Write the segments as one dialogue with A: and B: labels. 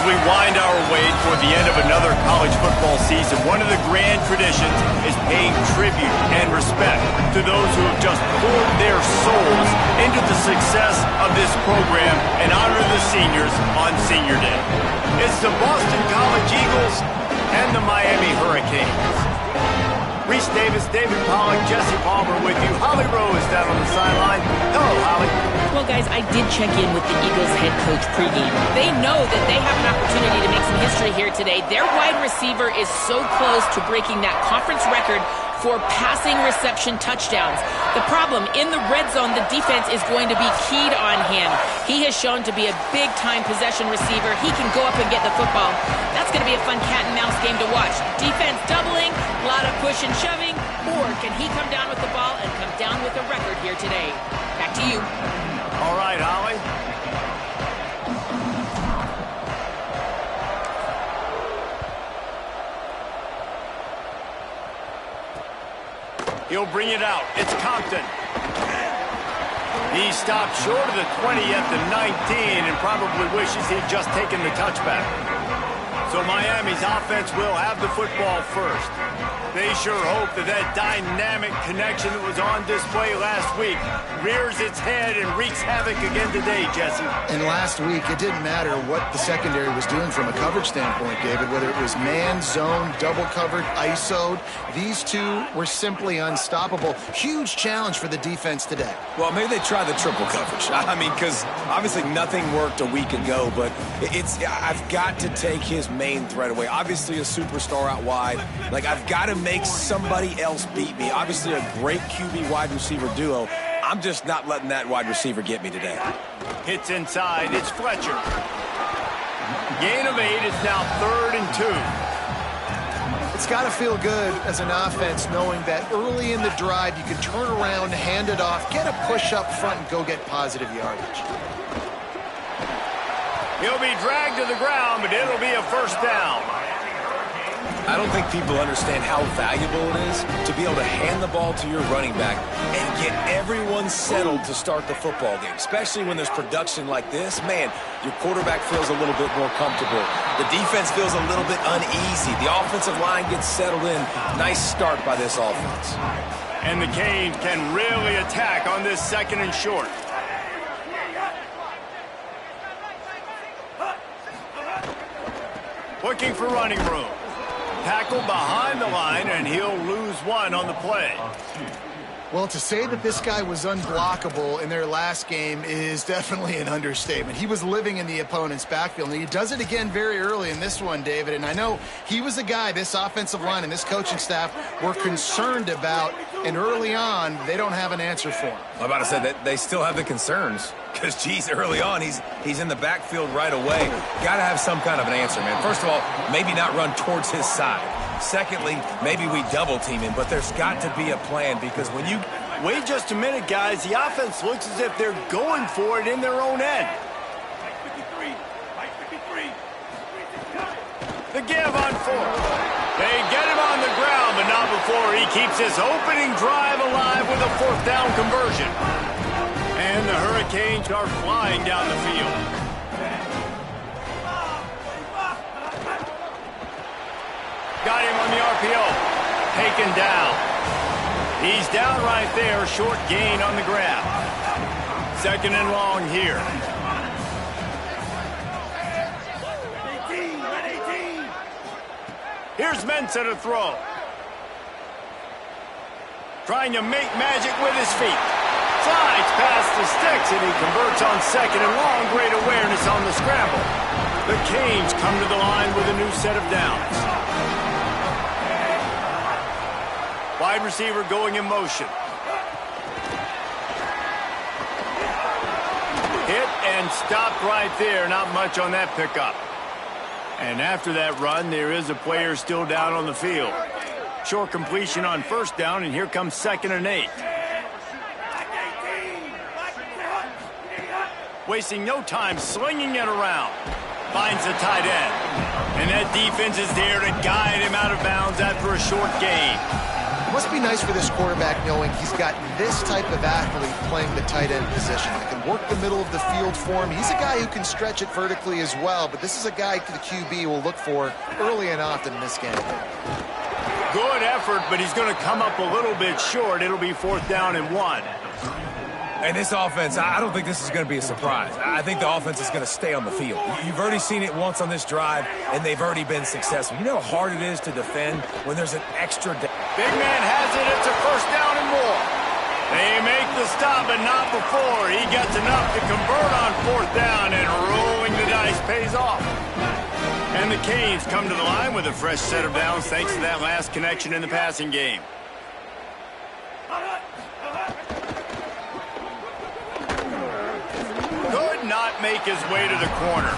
A: we wind our way toward the end of another college football season, one of the grand traditions is paying tribute and respect to those who have just poured their souls into the success of this program and honor the seniors on Senior Day. It's the Boston College Eagles and the Miami Hurricanes. Reese Davis, David Pollack, Jesse Palmer with you. Holly Rowe is down on the sideline. Hello, Holly.
B: Well, guys, I did check in with the Eagles head coach pregame. They know that they have an opportunity to make some history here today. Their wide receiver is so close to breaking that conference record for passing reception touchdowns. The problem, in the red zone, the defense is going to be keyed on him. He has shown to be a big-time possession receiver. He can go up and get the football. That's going to be a fun cat-and-mouse game to watch. Defense doubling, a lot of push and shoving, or can he come down with the ball and come down with a record here today? Back to you.
A: All right, Holly. He'll bring it out. It's Compton. He stopped short of the 20 at the 19 and probably wishes he'd just taken the touchback. So Miami's offense will have the football first. They sure hope that that dynamic connection that was on display last week rears its head and wreaks havoc again today, Jesse.
C: And last week, it didn't matter what the secondary was doing from a coverage standpoint, David, whether it was man, zone, double covered, ISO'd. These two were simply unstoppable. Huge challenge for the defense today.
D: Well, maybe they try the triple coverage. I mean, because obviously nothing worked a week ago, but I've got to take his main threat away. Obviously a superstar out wide. Like, I've got to make somebody else beat me. Obviously a great QB wide receiver duo. I'm just not letting that wide receiver get me today.
A: Hits inside. It's Fletcher. Gain of 8. It's now 3rd and 2.
C: It's got to feel good as an offense knowing that early in the drive you can turn around, hand it off, get a push up front, and go get positive yardage.
A: He'll be dragged to the ground, but it'll be a first down.
D: I don't think people understand how valuable it is to be able to hand the ball to your running back and get everyone settled to start the football game, especially when there's production like this. Man, your quarterback feels a little bit more comfortable. The defense feels a little bit uneasy. The offensive line gets settled in. Nice start by this offense.
A: And the Canes can really attack on this 2nd and short. Looking for running room. Tackle behind the line, and he'll lose 1 on the play.
C: Well, to say that this guy was unblockable in their last game is definitely an understatement. He was living in the opponent's backfield, and he does it again very early in this one, David. And I know he was a guy this offensive line and this coaching staff were concerned about, and early on, they don't have an answer for him.
D: I'm about to say that they still have the concerns because, geez, early on, he's in the backfield right away. Got to have some kind of an answer, man. First of all, maybe not run towards his side. Secondly, maybe we double team him, but there's got to be a plan because when you...
A: Wait just a minute, guys. The offense looks as if they're going for it in their own end. The give on 4th. They get him on the ground, but not before he keeps his opening drive alive with a 4th down conversion. And the Hurricanes are flying down the field. Got him on the RPO. Taken down. He's down right there. Short gain on the grab. 2nd and long here. 18. Here's Mensah to throw. Trying to make magic with his feet. Slides past the sticks, and he converts on 2nd and long. Great awareness on the scramble. The Canes come to the line with a new set of downs. Wide receiver going in motion. Hit and stopped right there. Not much on that pickup. And after that run, there is a player still down on the field. Short completion on 1st down, and here comes 2nd and 8. Wasting no time slinging it around. Finds the tight end. And that defense is there to guide him out of bounds after a short gain.
C: Must be nice for this quarterback knowing he's got this type of athlete playing the tight end position. That can work the middle of the field for him. He's a guy who can stretch it vertically as well, but this is a guy the QB will look for early and often in this game.
A: Good effort, but he's going to come up a little bit short. It'll be 4th down and 1.
D: And this offense, I don't think this is going to be a surprise. I think the offense is going to stay on the field. You've already seen it once on this drive, and they've already been successful. You know how hard it is to defend when there's an extra down.
A: Big man has it. It's a 1st down and more. They make the stop, but not before. He gets enough to convert on 4th down, and rolling the dice pays off. And the Canes come to the line with a fresh set of downs thanks to that last connection in the passing game. Could not make his way to the corner.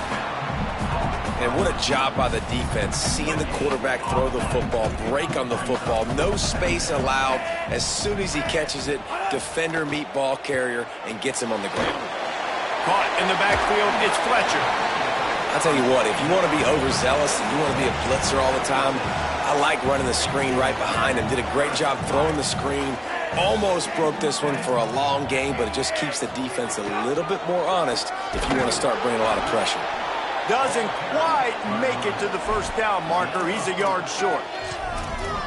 D: And what a job by the defense, seeing the quarterback throw the football, break on the football, no space allowed. As soon as he catches it, defender meet ball carrier and gets him on the ground.
A: Caught in the backfield, it's Fletcher.
D: I'll tell you what, if you want to be overzealous and you want to be a blitzer all the time, I like running the screen right behind him. Did a great job throwing the screen. Almost broke this one for a long game, but it just keeps the defense a little bit more honest if you want to start bringing a lot of pressure.
A: Doesn't quite make it to the 1st down marker. He's a yard short.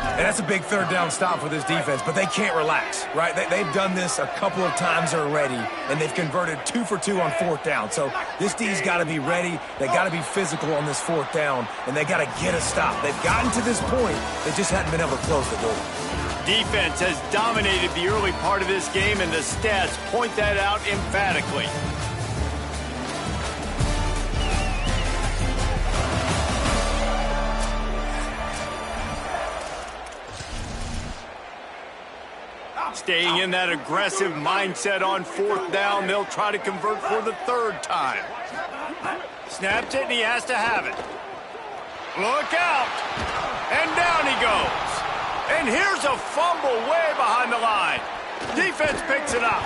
D: And that's a big 3rd down stop for this defense, but they can't relax, right? They've done this a couple of times already, and they've converted 2 for 2 on 4th down. So this D's got to be ready. They got to be physical on this 4th down, and they got to get a stop. They've gotten to this point. They just hadn't been able to close the door.
A: Defense has dominated the early part of this game, and the stats point that out emphatically. Staying in that aggressive mindset on 4th down, they'll try to convert for the 3rd time. Snaps it, and he has to have it. Look out! And down he goes. And here's a fumble way behind the line. Defense picks it up.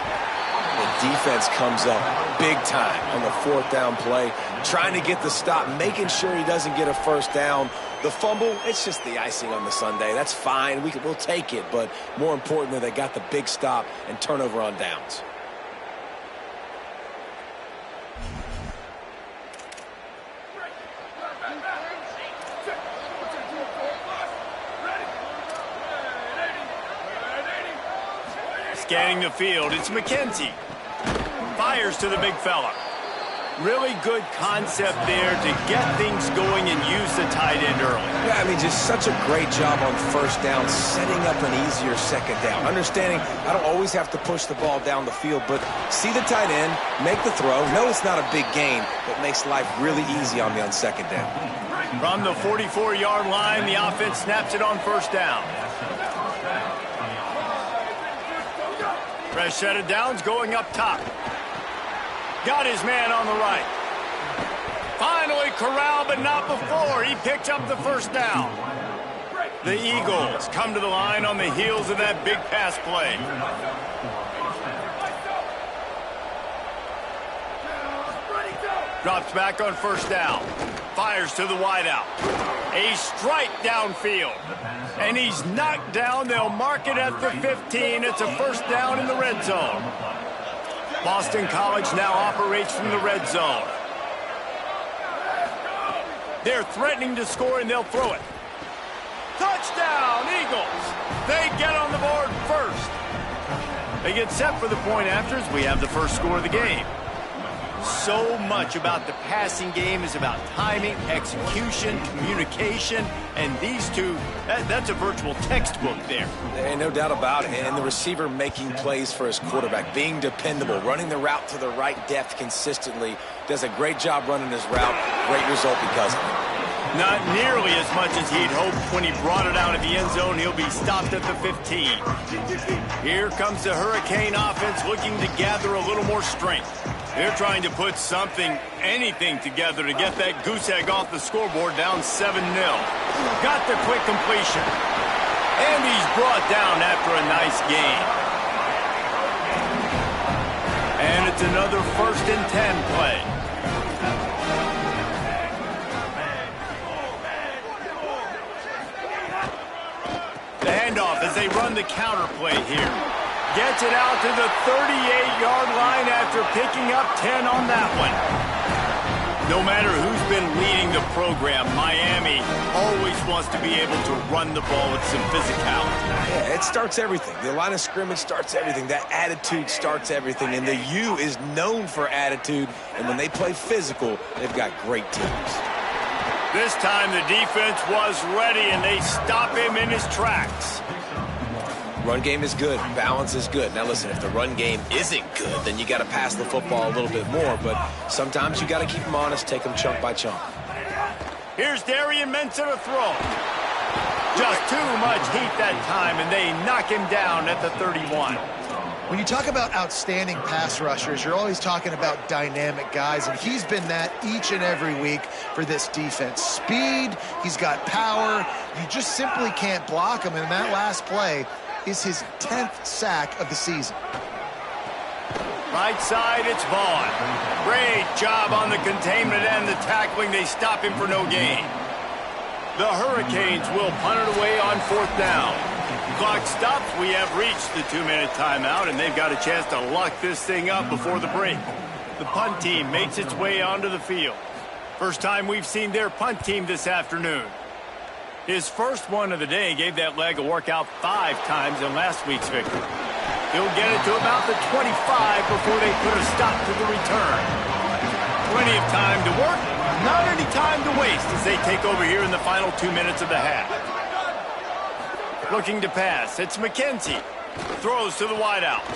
D: The defense comes up big time on the 4th down play, trying to get the stop, making sure he doesn't get a 1st down. The fumble, it's just the icing on the sundae. That's fine. We'll take it, but more importantly, they got the big stop and turnover on downs.
A: Scanning the field, it's McKenzie. Fires to the big fella. Really good concept there to get things going and use the tight end early.
D: Yeah, I mean, just such a great job on 1st down, setting up an easier 2nd down. Understanding I don't always have to push the ball down the field, but see the tight end, make the throw. No, it's not a big gain, but makes life really easy on me on 2nd down.
A: From the 44-yard line, the offense snaps it on 1st down. Fresh set of downs going up top. Got his man on the right. Finally corralled, but not before. He picked up the 1st down. The Eagles come to the line on the heels of that big pass play. Drops back on 1st down. Fires to the wideout. A strike downfield. And he's knocked down. They'll mark it at the 15. It's a 1st down in the red zone. Boston College now operates from the red zone. They're threatening to score, and they'll throw it. Touchdown, Eagles! They get on the board first. They get set for the point afters. We have the first score of the game. So much about the passing game is about timing, execution, communication, and these two, that's a virtual textbook there.
D: And no doubt about it. And the receiver making plays for his quarterback, being dependable, running the route to the right depth consistently, does a great job running his route. Great result because of it.
A: Not nearly as much as he'd hoped when he brought it out of the end zone. He'll be stopped at the 15. Here comes the Hurricane offense looking to gather a little more strength. They're trying to put something, anything together to get that goose egg off the scoreboard down 7-0. Got the quick completion. And he's brought down after a nice gain. And it's another 1st and 10 play. The handoff is they run the counter play here. Gets it out to the 38-yard line after picking up 10 on that one. No matter who's been leading the program, Miami always wants to be able to run the ball with some physicality.
D: Yeah, it starts everything. The line of scrimmage starts everything. That attitude starts everything. And the U is known for attitude. And when they play physical, they've got great teams.
A: This time the defense was ready, and they stop him in his tracks.
D: Run game is good. Balance is good. Now, listen, if the run game isn't good, then you got to pass the football a little bit more. But sometimes you got to keep them honest, take them chunk by chunk.
A: Here's Darian Mensah to throw. Just too much heat that time, and they knock him down at the 31.
C: When you talk about outstanding pass rushers, you're always talking about dynamic guys, and he's been that each and every week for this defense. Speed, he's got power. You just simply can't block him, and that last play is his 10th sack of the season.
A: Right side, it's Vaughn. Great job on the containment and the tackling. They stop him for no gain. The Hurricanes will punt it away on 4th down. Clock stops. We have reached the 2-minute timeout, and they've got a chance to lock this thing up before the break. The punt team makes its way onto the field. First time we've seen their punt team this afternoon. His first one of the day gave that leg a workout 5 times in last week's victory. He'll get it to about the 25 before they put a stop to the return. Plenty of time to work, not any time to waste as they take over here in the final 2 minutes of the half. Looking to pass, it's McKenzie. Throws to the wideout.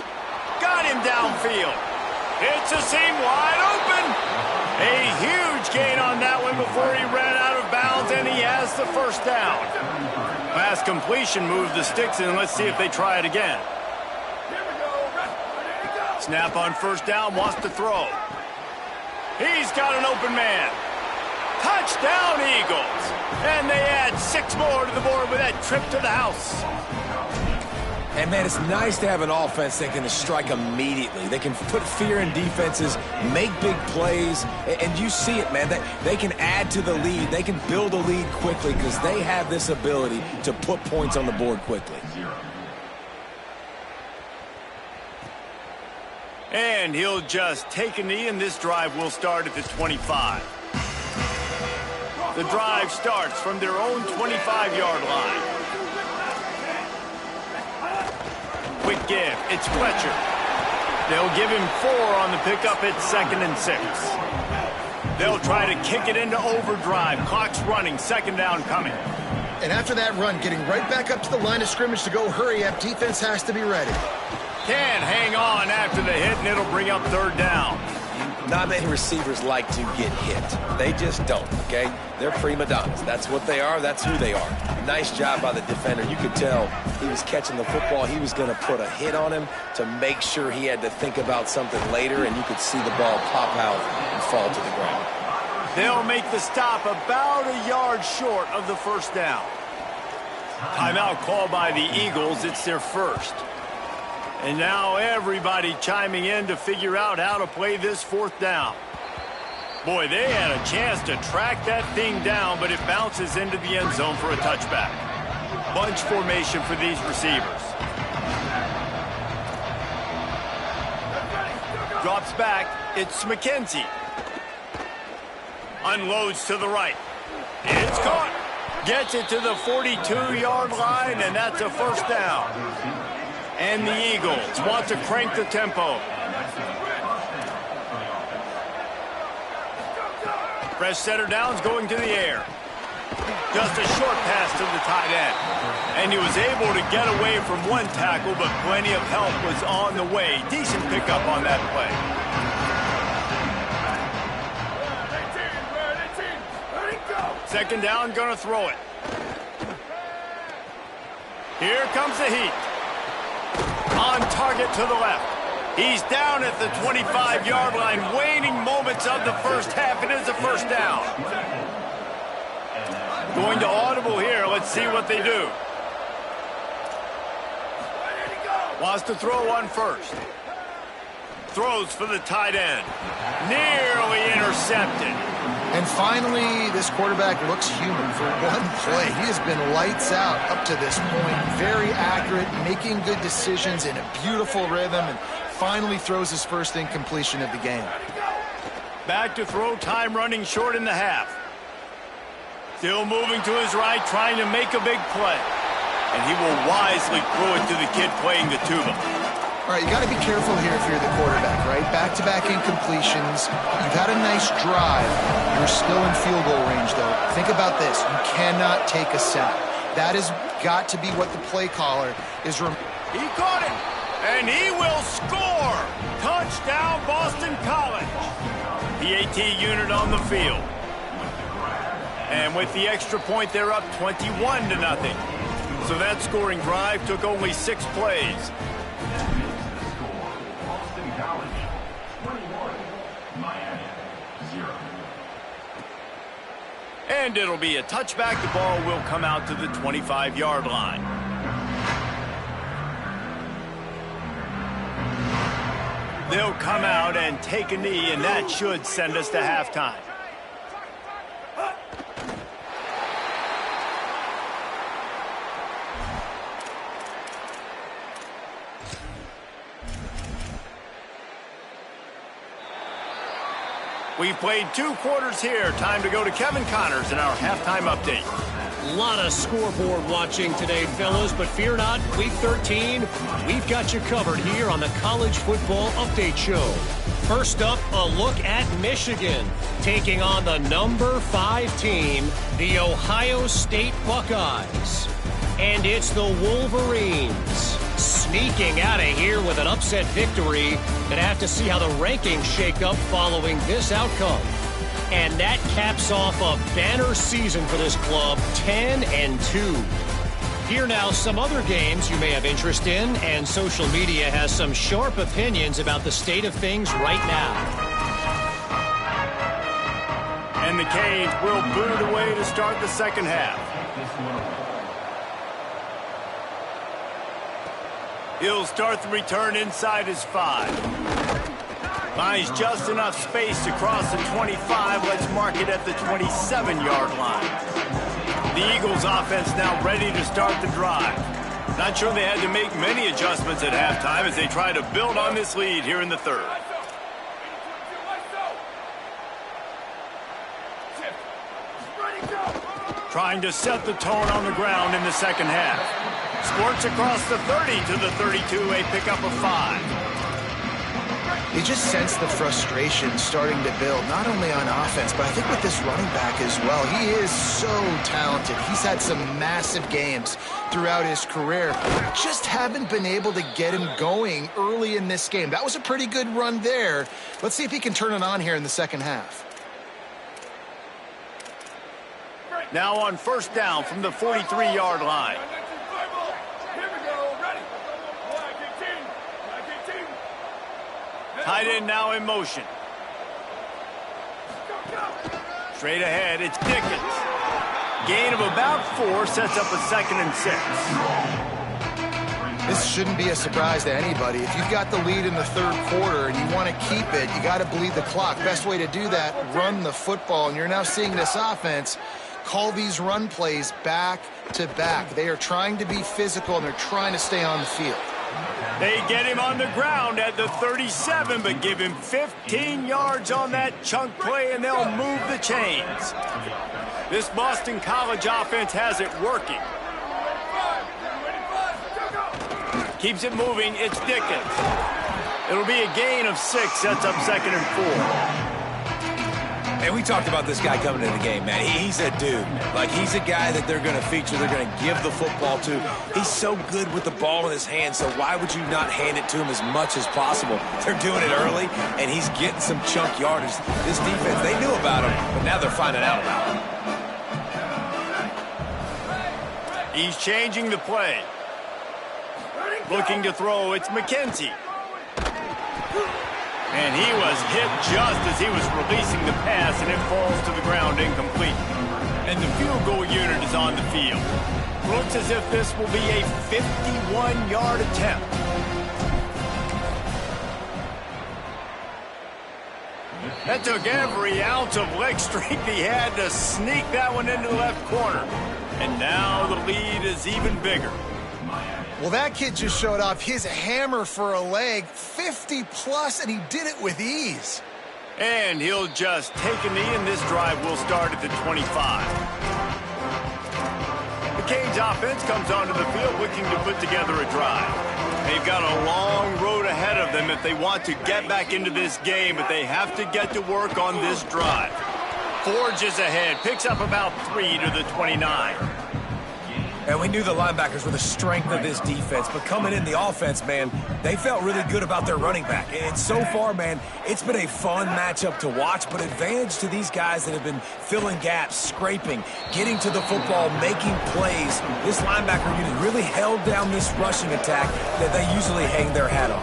A: Got him downfield. It's a seam wide open. A huge gain on that one before he ran out of bounds, and he has the first down. Pass completion moved the sticks in. Let's see if they try it again. Snap on first down, wants to throw. He's got an open man. Touchdown, Eagles. And they add 6 more to the board with that trip to the house.
D: And, man, it's nice to have an offense that can strike immediately. They can put fear in defenses, make big plays, and you see it, man. They can add to the lead. They can build a lead quickly because they have this ability to put points on the board quickly.
A: And he'll just take a knee, and this drive will start at the 25. The drive starts from their own 25-yard line. Quick give. It's Fletcher. They'll give him 4 on the pickup at 2nd and 6. They'll try to kick it into overdrive. Clock's running. 2nd down coming.
C: And after that run, getting right back up to the line of scrimmage to go hurry up, defense has to be ready.
A: Can't hang on after the hit, and it'll bring up 3rd down.
D: Not many receivers like to get hit. They just don't, okay? They're prima donnas. That's what they are. That's who they are. Nice job by the defender. You could tell he was catching the football. He was going to put a hit on him to make sure he had to think about something later, and you could see the ball pop out and fall to the ground.
A: They'll make the stop about a yard short of the 1st down. Timeout called by the Eagles. It's their first. And now everybody chiming in to figure out how to play this 4th down. Boy, they had a chance to track that thing down, but it bounces into the end zone for a touchback. Bunch formation for these receivers. Drops back. It's McKenzie. Unloads to the right. It's caught. Gets it to the 42-yard line, and that's a 1st down. And the Eagles want to crank the tempo. Fresh setter downs going to the air. Just a short pass to the tight end. And he was able to get away from one tackle, but plenty of help was on the way. Decent pickup on that play. Second down, gonna throw it. Here comes the heat. On target to the left. He's down at the 25-yard line. Waning moments of the first half. It is a 1st down. Going to audible here. Let's see what they do. Wants to throw on 1st. Throws for the tight end. Nearly intercepted.
C: And finally, this quarterback looks human for one play. He has been lights out up to this point. Very accurate, making good decisions in a beautiful rhythm, and finally throws his first incompletion of the game.
A: Back to throw, time running short in the half. Still moving to his right, trying to make a big play. And he will wisely throw it to the kid playing the tuba.
C: All right, you got to be careful here if you're the quarterback, right? Back-to-back incompletions. You've had a nice drive. You're still in field goal range, though. Think about this. You cannot take a sack. That has got to be what the play caller is.
A: He caught it, and he will score. Touchdown, Boston College. PAT unit on the field. And with the extra point, they're up 21-0. So that scoring drive took only 6 plays. And it'll be a touchback. The ball will come out to the 25-yard line. They'll come out and take a knee, and that should send us to halftime. We've played 2 quarters here. Time to go to Kevin Connors in our halftime update.
E: A lot of scoreboard watching today, fellas, but fear not, Week 13, we've got you covered here on the College Football Update Show. First up, a look at Michigan, taking on the number 5 team, the Ohio State Buckeyes. And it's the Wolverines sneaking out of here with an upset victory. Gonna have to see how the rankings shake up following this outcome. And that caps off a banner season for this club, 10-2. Here now, some other games you may have interest in, and social media has some sharp opinions about the state of things right now.
A: And the Canes will boot it away to start the second half. He'll start the return inside his 5. Finds just enough space to cross the 25. Let's mark it at the 27-yard line. The Eagles offense now ready to start the drive. Not sure they had to make many adjustments at halftime as they try to build on this lead here in the third. Trying to set the tone on the ground in the second half. Squirts across the 30 to the 32, a pickup of 5.
C: You just sense the frustration starting to build, not only on offense, but I think with this running back as well. He is so talented. He's had some massive games throughout his career. Just haven't been able to get him going early in this game. That was a pretty good run there. Let's see if he can turn it on here in the second half.
A: Now on first down from the 43-yard line. Tight end now in motion. Straight ahead, it's Dickens. Gain of about 4 sets up a 2nd and 6.
C: This shouldn't be a surprise to anybody. If you've got the lead in the third quarter and you want to keep it, you got to bleed the clock. Best way to do that, run the football. And you're now seeing this offense call these run plays back to back. They are trying to be physical and they're trying to stay on the field.
A: They get him on the ground at the 37, but give him 15 yards on that chunk play, and they'll move the chains. This Boston College offense has it working. Keeps it moving. It's Dickens. It'll be a gain of 6, sets up 2nd and 4.
D: And we talked about this guy coming into the game, man. He's a dude. Like, he's a guy that they're going to feature, they're going to give the football to. He's so good with the ball in his hands, so why would you not hand it to him as much as possible? They're doing it early, and he's getting some chunk yardage. This defense, they knew about him, but now they're finding out about him.
A: He's changing the play. Looking to throw, it's McKenzie. And he was hit just as he was releasing the pass, and it falls to the ground incomplete. And the field goal unit is on the field. Looks as if this will be a 51-yard attempt. That took every ounce of leg strength he had to sneak that one into the left corner. And now the lead is even bigger.
C: Well, that kid just showed off his hammer for a leg, 50+, and he did it with ease.
A: And he'll just take a knee, and this drive will start at the 25. The Canes offense comes onto the field looking to put together a drive. They've got a long road ahead of them if they want to get back into this game, but they have to get to work on this drive. Forges ahead, picks up about 3 to the 29.
D: And we knew the linebackers were the strength of this defense, but coming in the offense, man, they felt really good about their running back. And so far, man, it's been a fun matchup to watch, but advantage to these guys that have been filling gaps, scraping, getting to the football, making plays. This linebacker unit really held down this rushing attack that they usually hang their hat on.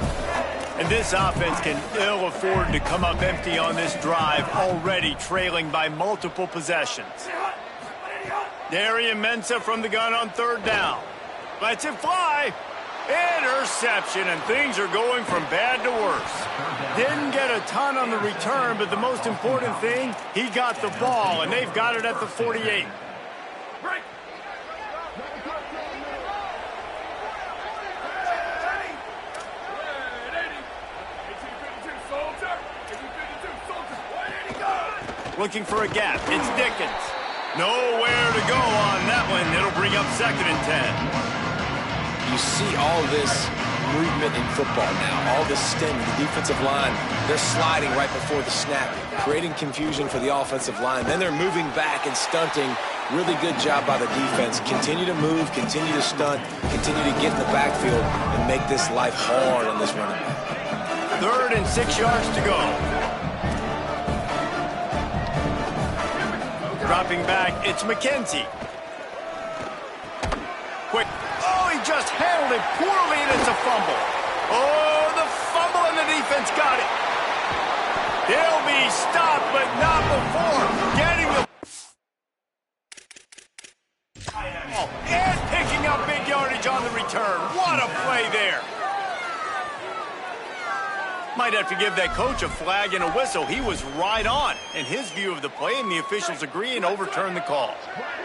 A: And this offense can ill afford to come up empty on this drive, already trailing by multiple possessions. Darian Mensah from the gun on 3rd down. Lets it fly. Interception, and things are going from bad to worse. Didn't get a ton on the return, but the most important thing, he got the ball, and they've got it at the 48. Looking for a gap. It's Dickens. Nowhere to go on that one. It'll bring up 2nd and 10.
D: You see all this movement in football now, all this stemming. The defensive line, they're sliding right before the snap, creating confusion for the offensive line. Then they're moving back and stunting. Really good job by the defense. Continue to move, continue to stunt, continue to get in the backfield and make this life hard on this running back.
A: 3rd and 6 yards to go. Dropping back, it's McKenzie. Quick. Oh, he just handled it poorly, and it's a fumble. Oh, the fumble, and the defense got it. They'll be stopped, but not before getting the ball and picking up big yardage on the return. What a play there. Might have to give that coach a flag and a whistle. He was right on in his view of the play, and the officials agree and overturn the call.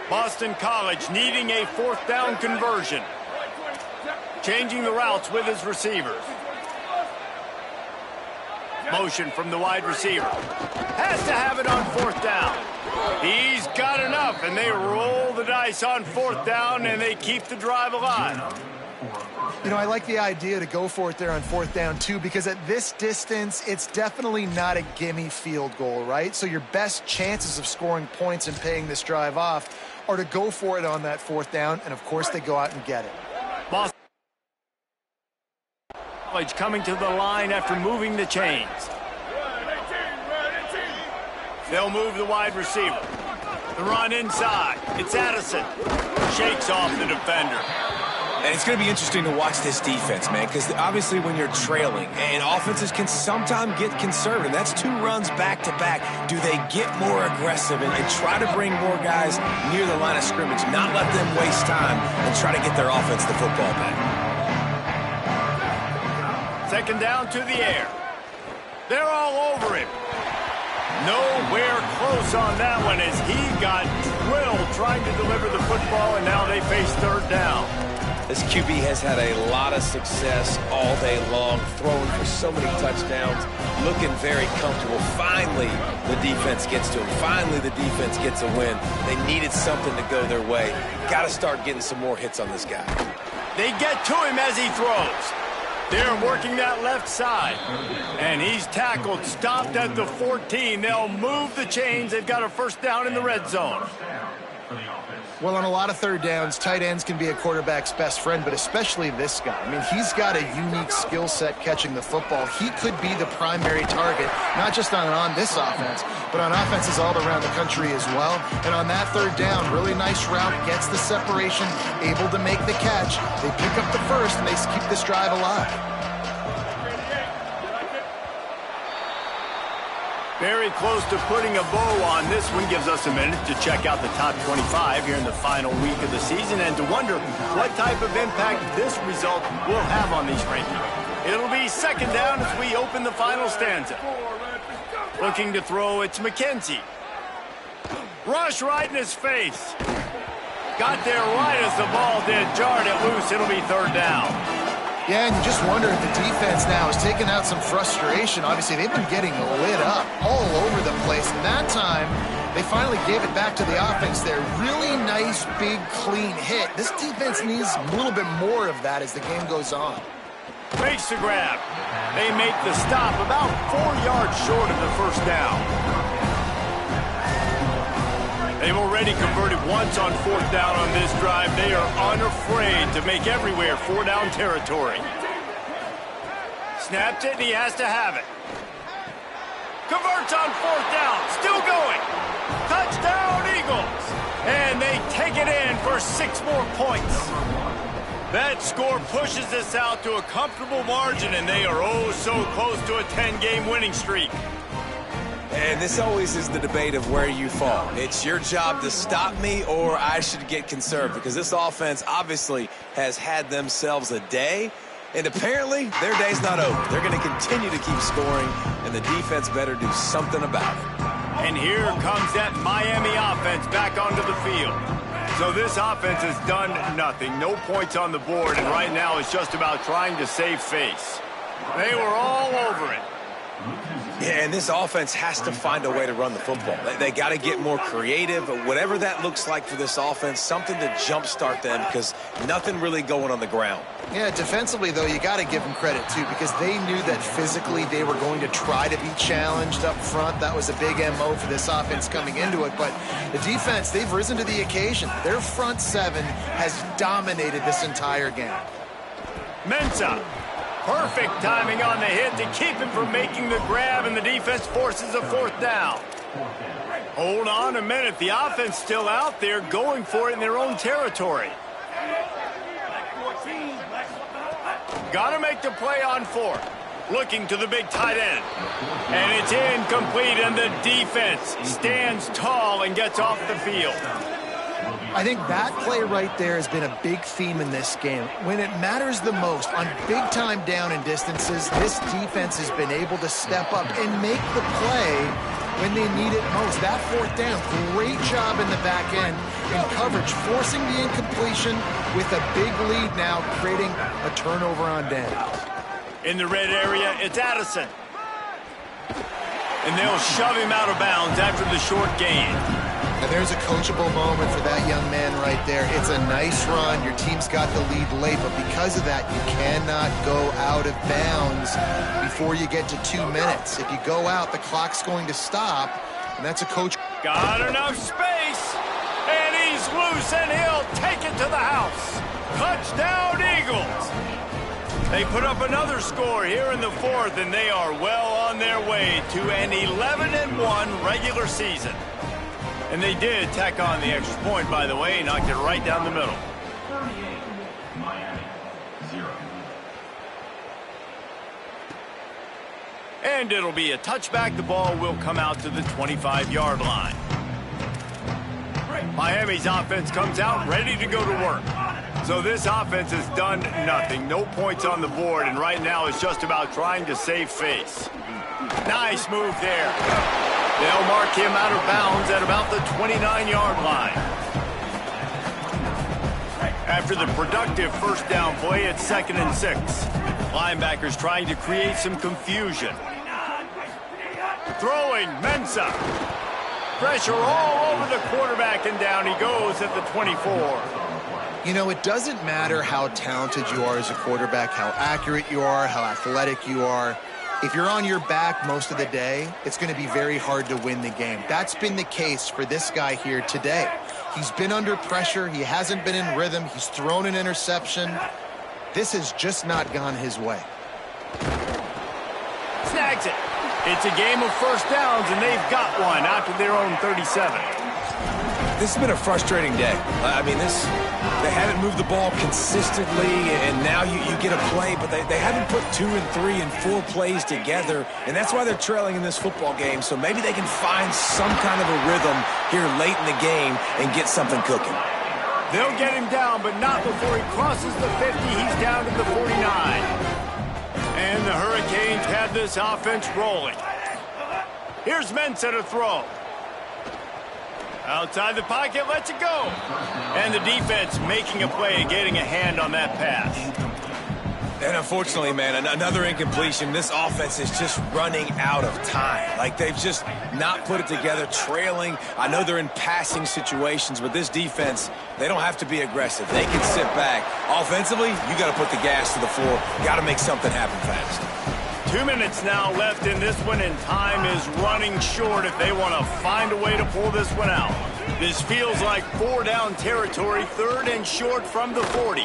A: Boston College needing a 4th down conversion. Changing the routes with his receivers. Motion from the wide receiver. Has to have it on 4th down. He's got enough, and they roll the dice on 4th down, and they keep the drive alive.
C: You know, I like the idea to go for it there on 4th down, too, because at this distance, it's definitely not a gimme field goal, right? So your best chances of scoring points and paying this drive off are to go for it on that 4th down, and, of course, they go out and get it.
A: Boston College coming to the line after moving the chains. They'll move the wide receiver. The run inside. It's Addison. Shakes off the defender.
D: And it's going to be interesting to watch this defense, man, because obviously when you're trailing, and offenses can sometimes get conservative. That's 2 runs back-to-back. Do they get more aggressive and try to bring more guys near the line of scrimmage, not let them waste time, and try to get their offense the football back?
A: 2nd down to the air. They're all over him. Nowhere close on that one as he got drilled trying to deliver the football, and now they face 3rd down.
D: This QB has had a lot of success all day long, throwing for so many touchdowns, looking very comfortable. Finally, the defense gets to him. Finally, the defense gets a win. They needed something to go their way. Got to start getting some more hits on this guy.
A: They get to him as he throws. They're working that left side. And he's tackled, stopped at the 14. They'll move the chains. They've got a 1st down in the red zone.
C: Well, on a lot of 3rd downs, tight ends can be a quarterback's best friend, but especially this guy. I mean, he's got a unique skill set catching the football. He could be the primary target, not just on this offense, but on offenses all around the country as well. And on that 3rd down, really nice route, gets the separation, able to make the catch. They pick up the 1st, and they keep this drive alive.
A: Very close to putting a bow on this one. Gives us a minute to check out the top 25 here in the final week of the season and to wonder what type of impact this result will have on these rankings. It'll be 2nd down as we open the final stanza. Looking to throw, it's McKenzie. Rush right in his face. Got there right as the ball did. Jarred it loose. It'll be third down.
C: Yeah, and you just wonder if the defense now is taking out some frustration. Obviously, they've been getting lit up all over the place. And that time, they finally gave it back to the offense there. Really nice, big, clean hit. This defense needs a little bit more of that as the game goes on.
A: Makes the grab. They make the stop about 4 yards short of the first down. They've already converted once on fourth down on this drive. They are unafraid to make everywhere four-down territory. Snapped it, and he has to have it. Converts on fourth down. Still going. Touchdown, Eagles. And they take it in for 6 more points. That score pushes us out to a comfortable margin, and they are oh so close to a 10-game winning streak.
D: And this always is the debate of where you fall. It's your job to stop me, or I should get conserved, because this offense obviously has had themselves a day, and apparently their day's not over. They're going to continue to keep scoring, and the defense better do something about it.
A: And here comes that Miami offense back onto the field. So this offense has done nothing. No points on the board, and right now it's just about trying to save face. They were all over it.
D: Yeah, and this offense has to find a way to run the football. They got to get more creative, whatever that looks like for this offense, something to jumpstart them, because nothing really going on the ground.
C: Yeah, defensively, though, you got to give them credit, too, because they knew that physically they were going to try to be challenged up front. That was a big MO for this offense coming into it. But the defense, they've risen to the occasion. Their front seven has dominated this entire game.
A: Mensah. Perfect timing on the hit to keep him from making the grab, and the defense forces a fourth down. Hold on a minute. The offense still out there going for it in their own territory. Got to make the play on fourth. Looking to the big tight end. And it's incomplete, and the defense stands tall and gets off the field.
C: I think that play right there has been a big theme in this game. When it matters the most, on big-time down and distances, this defense has been able to step up and make the play when they need it most. That fourth down, great job in the back end in coverage, forcing the incompletion with a big lead now, creating a turnover on downs.
A: In the red area, it's Addison. And they'll shove him out of bounds after the short gain.
C: And there's a coachable moment for that young man right there. It's a nice run. Your team's got the lead late, but because of that, you cannot go out of bounds before you get to 2 minutes. If you go out, the clock's going to stop, and that's a coach.
A: Got enough space, and he's loose, and he'll take it to the house. Touchdown, Eagles. They put up another score here in the fourth, and they are well on their way to an 11-1 regular season. And they did tack on the extra point, by the way, knocked it right down the middle.
F: 38, Miami, 0.
A: And it'll be a touchback. The ball will come out to the 25-yard line. Miami's offense comes out ready to go to work. So this offense has done nothing. No points on the board, and right now it's just about trying to save face. Nice move there. They'll mark him out of bounds at about the 29-yard line. After the productive first down play, it's 2nd and 6. Linebackers trying to create some confusion. Throwing, Mensah. Pressure all over the quarterback, and down he goes at the 24.
C: You know, it doesn't matter how talented you are as a quarterback, how accurate you are, how athletic you are. If you're on your back most of the day, it's going to be very hard to win the game. That's been the case for this guy here today. He's been under pressure. He hasn't been in rhythm. He's thrown an interception. This has just not gone his way.
A: Snags it. It's a game of first downs, and they've got one after their own 37.
D: This has been a frustrating day. I mean, they haven't moved the ball consistently, and now you get a play, but they haven't put 2 and 3 and 4 plays together, and that's why they're trailing in this football game. So maybe they can find some kind of a rhythm here late in the game and get something cooking.
A: They'll get him down, but not before he crosses the 50. He's down to the 49. And the Hurricanes have this offense rolling. Here's Mensah to throw. Outside the pocket, lets it go. And the defense making a play and getting a hand on that pass.
D: And unfortunately, man, another incompletion. This offense is just running out of time. Like, they've just not put it together, trailing. I know they're in passing situations, but this defense, they don't have to be aggressive. They can sit back. Offensively, you got to put the gas to the floor. Got to make something happen fast.
A: 2 minutes now left in this one, and time is running short if they want to find a way to pull this one out. This feels like 4 down territory, 3rd and short from the 40.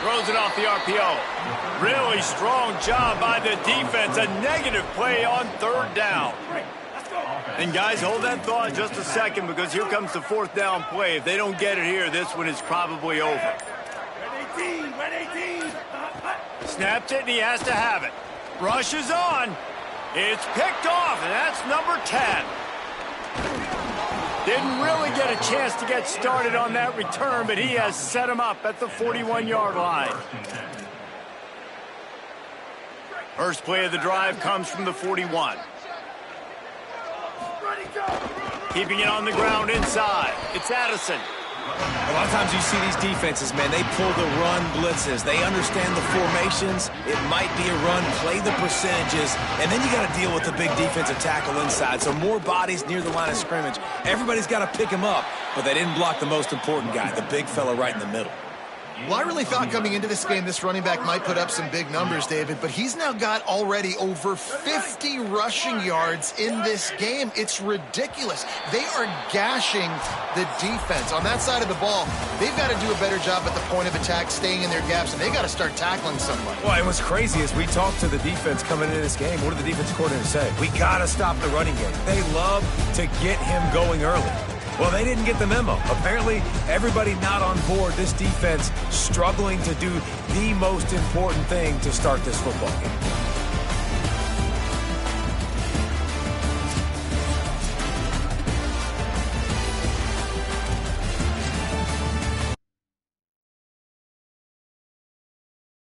A: Throws it off the RPO. Really strong job by the defense. A negative play on 3rd down. And guys, hold that thought just a second, because here comes the 4th down play. If they don't get it here, this one is probably over. Snaps it, and he has to have it. Rush is on. It's picked off, and that's number 10. Didn't really get a chance to get started on that return, but he has set him up at the 41-yard line. First play of the drive comes from the 41. Keeping it on the ground inside. It's Addison.
D: A lot of times you see these defenses, man, they pull the run blitzes. They understand the formations. It might be a run, play the percentages, and then you got to deal with the big defensive tackle inside. So more bodies near the line of scrimmage. Everybody's got to pick him up, but they didn't block the most important guy, the big fella right in the middle.
C: Well, I really thought coming into this game, this running back might put up some big numbers, David, but he's now got already over 50 rushing yards in this game. It's ridiculous. They are gashing the defense. On that side of the ball, they've got to do a better job at the point of attack, staying in their gaps, and they got to start tackling somebody.
D: Well, and what's crazy is we talked to the defense coming into this game. What did the defense coordinator say? We got to stop the running game. They love to get him going early. Well, they didn't get the memo. Apparently, everybody not on board. This defense struggling to do the most important thing to start this football game.